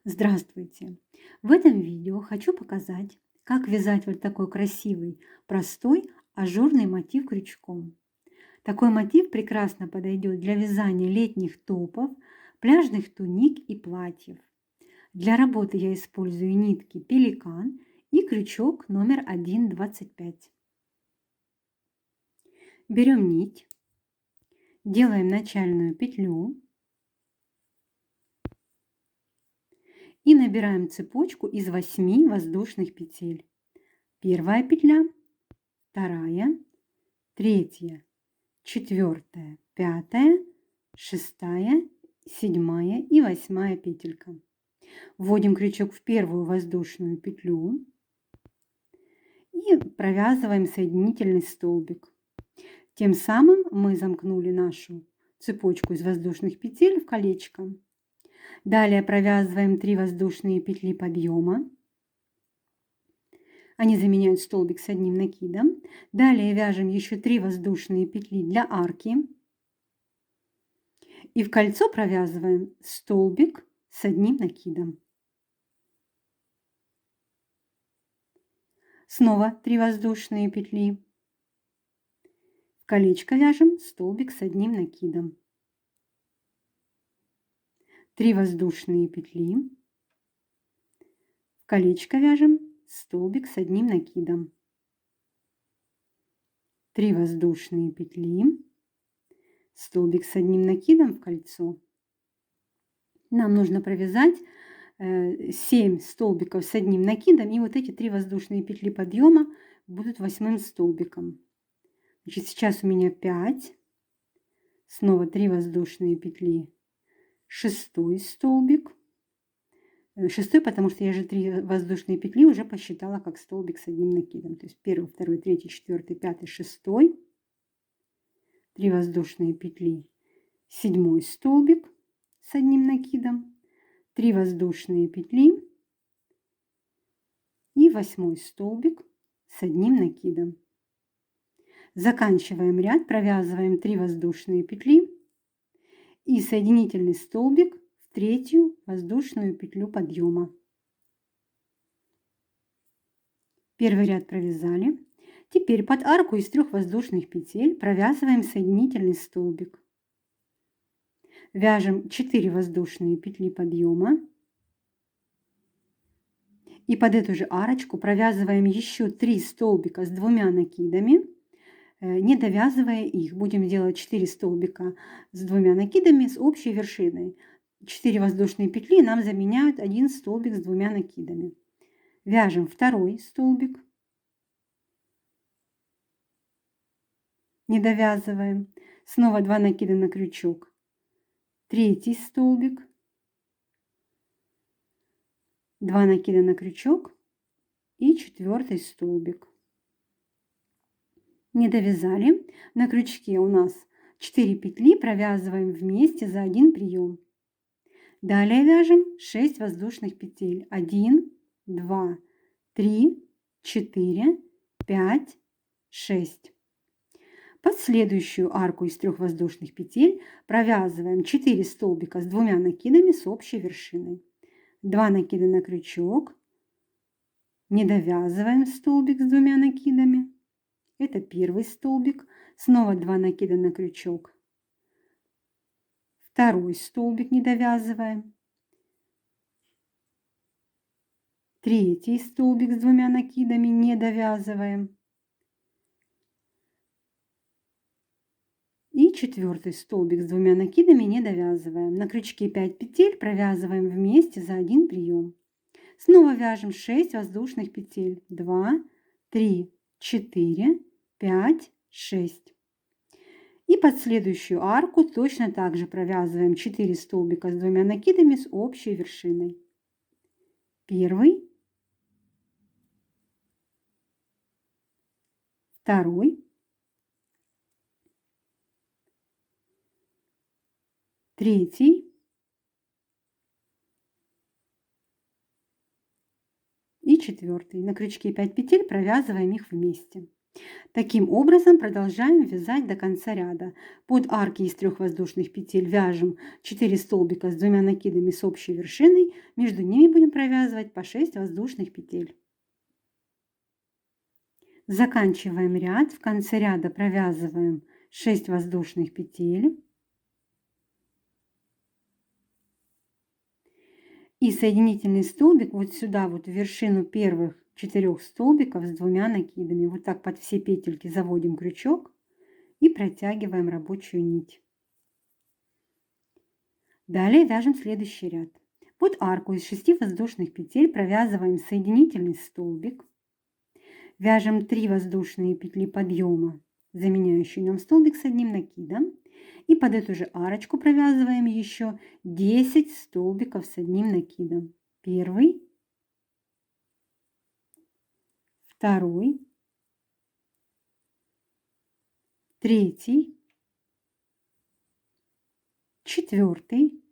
Здравствуйте! В этом видео хочу показать, как вязать вот такой красивый, простой, ажурный мотив крючком. Такой мотив прекрасно подойдет для вязания летних топов, пляжных туник и платьев. Для работы я использую нитки Пеликан и крючок номер 1,25. Берем нить, делаем начальную петлю и набираем цепочку из 8 воздушных петель. Первая петля, вторая, третья, четвертая, пятая, шестая, седьмая и восьмая петелька. Вводим крючок в первую воздушную петлю и провязываем соединительный столбик. Тем самым мы замкнули нашу цепочку из воздушных петель в колечко. Далее провязываем 3 воздушные петли подъема. Они заменяют столбик с одним накидом. Далее вяжем еще 3 воздушные петли для арки. И в кольцо провязываем столбик с одним накидом. Снова 3 воздушные петли. В колечко вяжем столбик с одним накидом. 3 воздушные петли. В колечко вяжем столбик с одним накидом. 3 воздушные петли. Столбик с одним накидом в кольцо. Нам нужно провязать 7 столбиков с одним накидом, и вот эти 3 воздушные петли подъема будут 8-м столбиком. Значит, сейчас у меня 5, снова 3 воздушные петли, 6-й столбик, 6-й, потому что я же 3 воздушные петли уже посчитала как столбик с одним накидом, то есть 1, 2, 3, 4, 5, 6, 3 воздушные петли, 7-й столбик с одним накидом, 3 воздушные петли и 8-й столбик с одним накидом. Заканчиваем ряд, провязываем 3 воздушные петли и соединительный столбик в 3-ю воздушную петлю подъема. Первый ряд провязали. Теперь под арку из 3 воздушных петель провязываем соединительный столбик. Вяжем 4 воздушные петли подъема. И под эту же арочку провязываем еще 3 столбика с 2 накидами, не довязывая их. Будем делать 4 столбика с 2 накидами с общей вершиной. 4 воздушные петли нам заменяют 1 столбик с 2 накидами. Вяжем 2-й столбик, не довязываем. Снова 2 накида на крючок. 3-й столбик, 2 накида на крючок и 4-й столбик. Не довязали. На крючке у нас 4 петли, провязываем вместе за один прием. Далее вяжем 6 воздушных петель. 1, 2, 3, 4, 5, 6. Под следующую арку из 3 воздушных петель провязываем 4 столбика с 2 накидами с общей вершиной. 2 накида на крючок, не довязываем столбик с 2 накидами. Это 1-й столбик. Снова 2 накида на крючок. 2-й столбик не довязываем. 3-й столбик с 2 накидами не довязываем. И 4-й столбик с 2 накидами не довязываем. На крючке 5 петель, провязываем вместе за один прием. Снова вяжем 6 воздушных петель. 2, 3, 4, 5, 6. И под следующую арку точно так же провязываем 4 столбика с 2 накидами с общей вершиной. 1-й, 2-й, 3-й и 4-й. На крючке 5 петель, провязываем их вместе. Таким образом продолжаем вязать до конца ряда. Под арки из 3 воздушных петель вяжем 4 столбика с 2 накидами с общей вершиной. Между ними будем провязывать по 6 воздушных петель. Заканчиваем ряд. В конце ряда провязываем 6 воздушных петель. И соединительный столбик вот сюда, вот в вершину первых 4 столбиков с 2 накидами. Вот так под все петельки заводим крючок и протягиваем рабочую нить. Далее вяжем следующий ряд. Под арку из 6 воздушных петель провязываем соединительный столбик. Вяжем 3 воздушные петли подъема, заменяющие нам столбик с 1 накидом. И под эту же арочку провязываем еще 10 столбиков с 1 накидом. Первый, второй, третий, четвертый,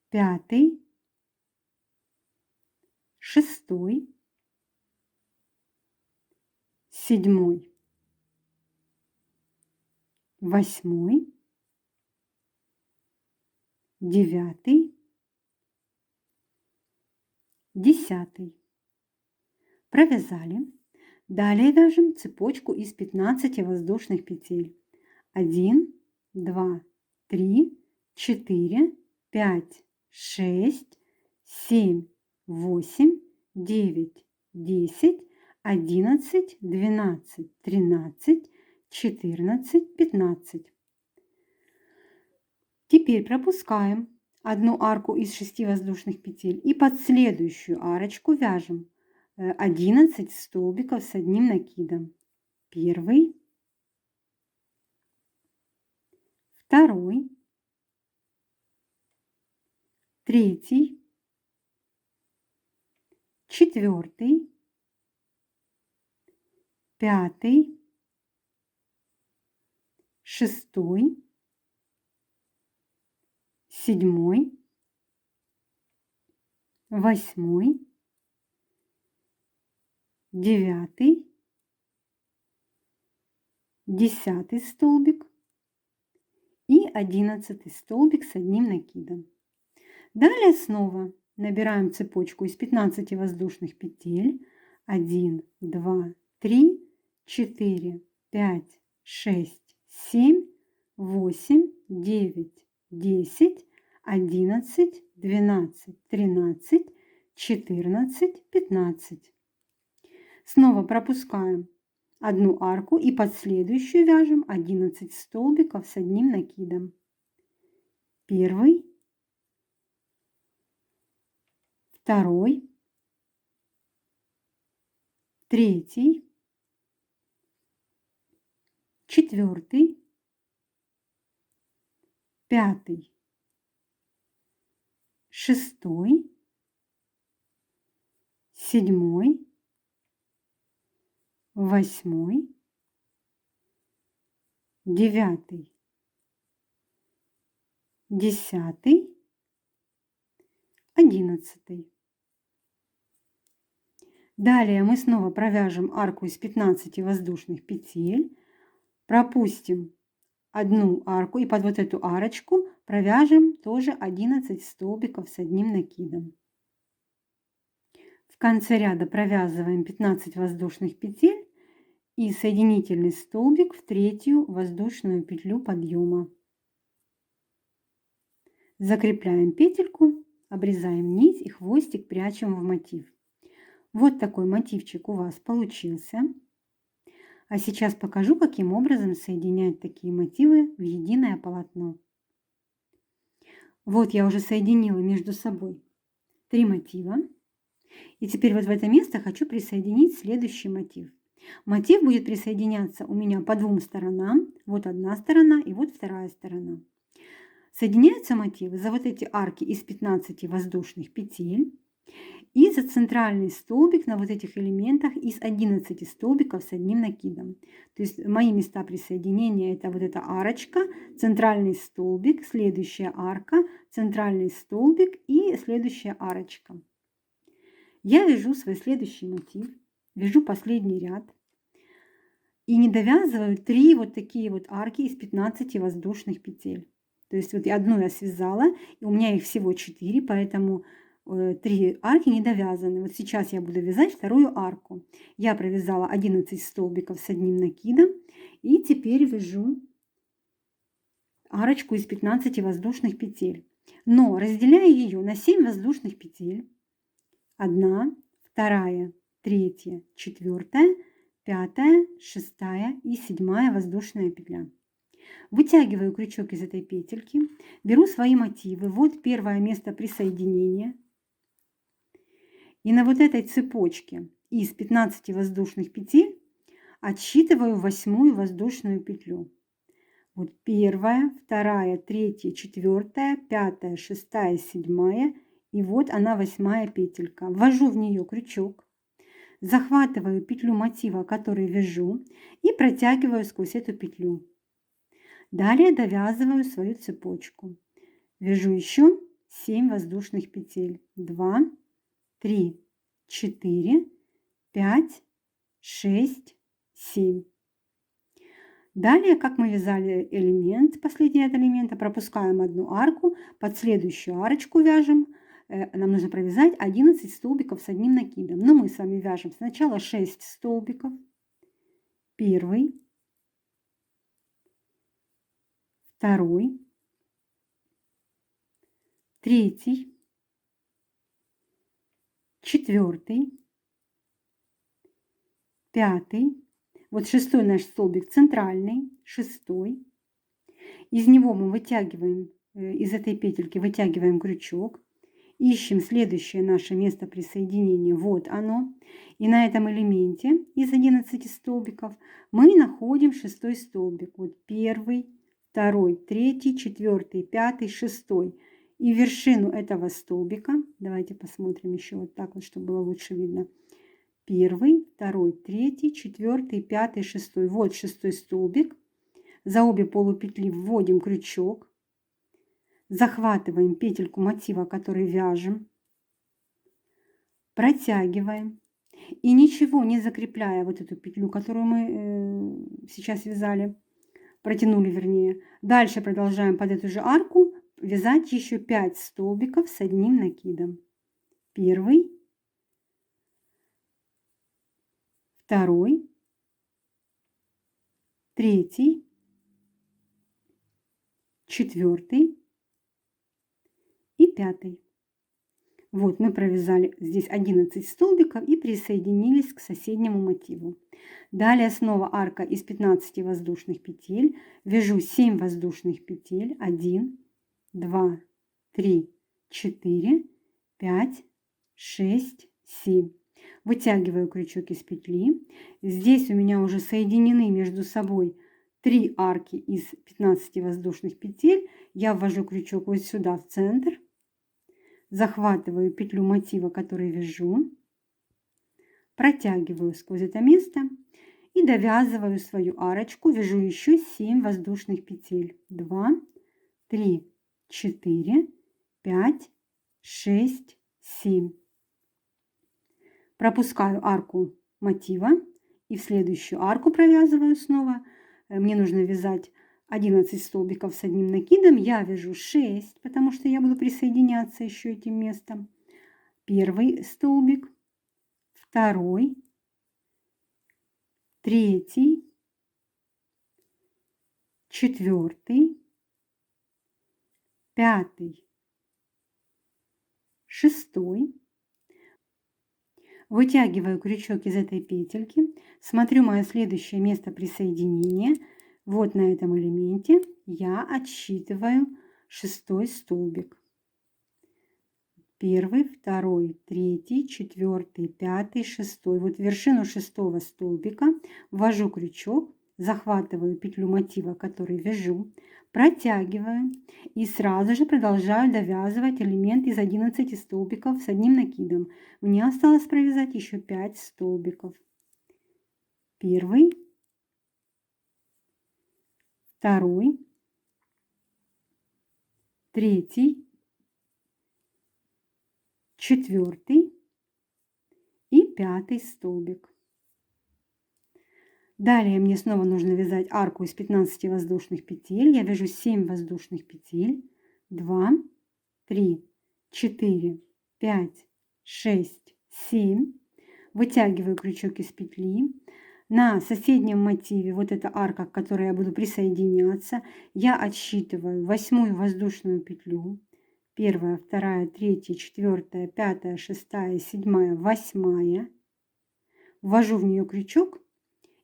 пятый, шестой, седьмой, восьмой, девятый, десятый. Провязали. Далее вяжем цепочку из 15 воздушных петель. 1, 2, 3, 4, 5, 6, 7, 8, 9, 10, 11, 12, 13, 14, 15. Теперь пропускаем одну арку из 6 воздушных петель и под следующую арочку вяжем 11 столбиков с 1 накидом. Первый, второй, третий, четвертый, пятый, шестой, седьмой, восьмой, девятый, десятый столбик и 11 столбик с 1 накидом. Далее снова набираем цепочку из 15 воздушных петель. 1, 2, 3, 4, 5, 6, 7, 8, 9, 10, 11, 12, 13, 14, 15. Снова пропускаем одну арку и под следующую вяжем 11 столбиков с 1 накидом. Первый, второй, третий, четвертый, пятый, шестой, седьмой, восьмой, девятый, десятый, 11. Далее мы снова провяжем арку из 15 воздушных петель, пропустим одну арку и под вот эту арочку провяжем тоже 11 столбиков с 1 накидом. В конце ряда провязываем 15 воздушных петель и соединительный столбик в 3-ю воздушную петлю подъема. Закрепляем петельку, обрезаем нить и хвостик прячем в мотив. Вот такой мотивчик у вас получился. А сейчас покажу, каким образом соединять такие мотивы в единое полотно. Вот я уже соединила между собой 3 мотива. И теперь вот в это место хочу присоединить следующий мотив. Мотив будет присоединяться у меня по 2 сторонам. Вот одна сторона и вот вторая сторона. Соединяются мотивы за вот эти арки из 15 воздушных петель и за центральный столбик на вот этих элементах из 11 столбиков с 1 накидом. То есть мои места присоединения это вот эта арочка, центральный столбик, следующая арка, центральный столбик и следующая арочка. Я вяжу свой следующий мотив. вяжу последний ряд и не довязываю 3 вот такие вот арки из 15 воздушных петель. То есть вот одну я связала, и у меня их всего 4, поэтому 3 арки не довязаны. Вот сейчас я буду вязать вторую арку. Я провязала 11 столбиков с одним накидом, и теперь вяжу арочку из 15 воздушных петель. Но разделяю ее на 7 воздушных петель. 1, 2, 3, 4, 5, 6 и 7 воздушная петля. Вытягиваю крючок из этой петельки, беру свои мотивы. Вот первое место присоединения. И на вот этой цепочке из 15 воздушных петель отсчитываю 8 воздушную петлю. Вот первая, вторая, третья, четвертая, пятая, шестая, седьмая. И вот она 8 петелька. Ввожу в нее крючок, захватываю петлю мотива, который вяжу, и протягиваю сквозь эту петлю. Далее довязываю свою цепочку. Вяжу еще 7 воздушных петель. 2, 3, 4, 5, 6, 7. Далее, как мы вязали элемент, последний ряд элемента, пропускаем одну арку, под следующую арочку вяжем. Нам нужно провязать 11 столбиков с одним накидом. Но мы с вами вяжем сначала 6 столбиков. Первый, второй, третий, четвертый, пятый. Вот шестой наш столбик центральный, шестой. Из него мы вытягиваем, из этой петельки вытягиваем крючок. Ищем следующее наше место присоединения. Вот оно. И на этом элементе из 11 столбиков мы находим шестой столбик. Вот первый, второй, третий, четвертый, пятый, шестой. И вершину этого столбика, давайте посмотрим еще вот так вот, чтобы было лучше видно. Первый, второй, третий, четвертый, пятый, шестой. Вот шестой столбик. За обе полупетли вводим крючок. Захватываем петельку мотива, который вяжем, протягиваем и ничего не закрепляя вот эту петлю, которую мы сейчас вязали, протянули вернее. Дальше продолжаем под эту же арку вязать еще 5 столбиков с одним накидом. Первый, второй, третий, четвертый и пятый. Вот мы провязали здесь 11 столбиков и присоединились к соседнему мотиву. Далее снова арка из 15 воздушных петель. Вяжу 7 воздушных петель. 1, 2, 3, 4, 5, 6, 7. Вытягиваю крючок из петли. Здесь у меня уже соединены между собой 3 арки из 15 воздушных петель. Я ввожу крючок вот сюда в центр. Захватываю петлю мотива, который вяжу, протягиваю сквозь это место и довязываю свою арочку. Вяжу еще 7 воздушных петель. 2, 3, 4, 5, 6, 7. Пропускаю арку мотива и в следующую арку провязываю снова. Мне нужно вязать 11 столбиков с одним накидом. Я вяжу 6, потому что я буду присоединяться еще этим местом. Первый столбик, второй, третий, четвертый, пятый, шестой. Вытягиваю крючок из этой петельки, смотрю мое следующее место присоединения. Вот на этом элементе я отсчитываю шестой столбик. Первый, второй, третий, четвертый, пятый, шестой. Вот вершину шестого столбика ввожу крючок, захватываю петлю мотива, который вяжу, протягиваю и сразу же продолжаю довязывать элемент из 11 столбиков с одним накидом. Мне осталось провязать еще 5 столбиков. Первый, второй, третий, четвертый и пятый столбик. Далее мне снова нужно вязать арку из 15 воздушных петель. Я вяжу 7 воздушных петель. 2, 3, 4, 5, 6, 7. Вытягиваю крючок из петли. На соседнем мотиве, вот эта арка, к которой я буду присоединяться, я отсчитываю 8 воздушную петлю. 1, 2, 3, 4, 5, 6, 7, 8. Ввожу в нее крючок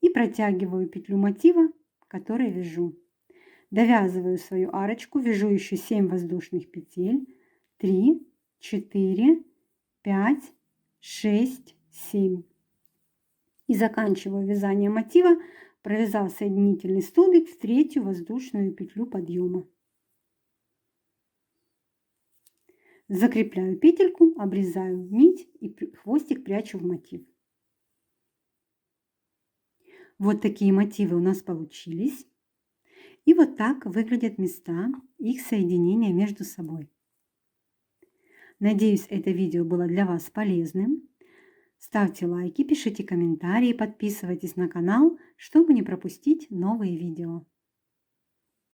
и протягиваю петлю мотива, который вяжу. Довязываю свою арочку, вяжу еще 7 воздушных петель. 3, 4, 5, 6, 7. И заканчиваю вязание мотива, провязав соединительный столбик в 3-ю воздушную петлю подъема. Закрепляю петельку, обрезаю нить и хвостик прячу в мотив. Вот такие мотивы у нас получились. И вот так выглядят места их соединения между собой. Надеюсь, это видео было для вас полезным. Ставьте лайки, пишите комментарии, подписывайтесь на канал, чтобы не пропустить новые видео.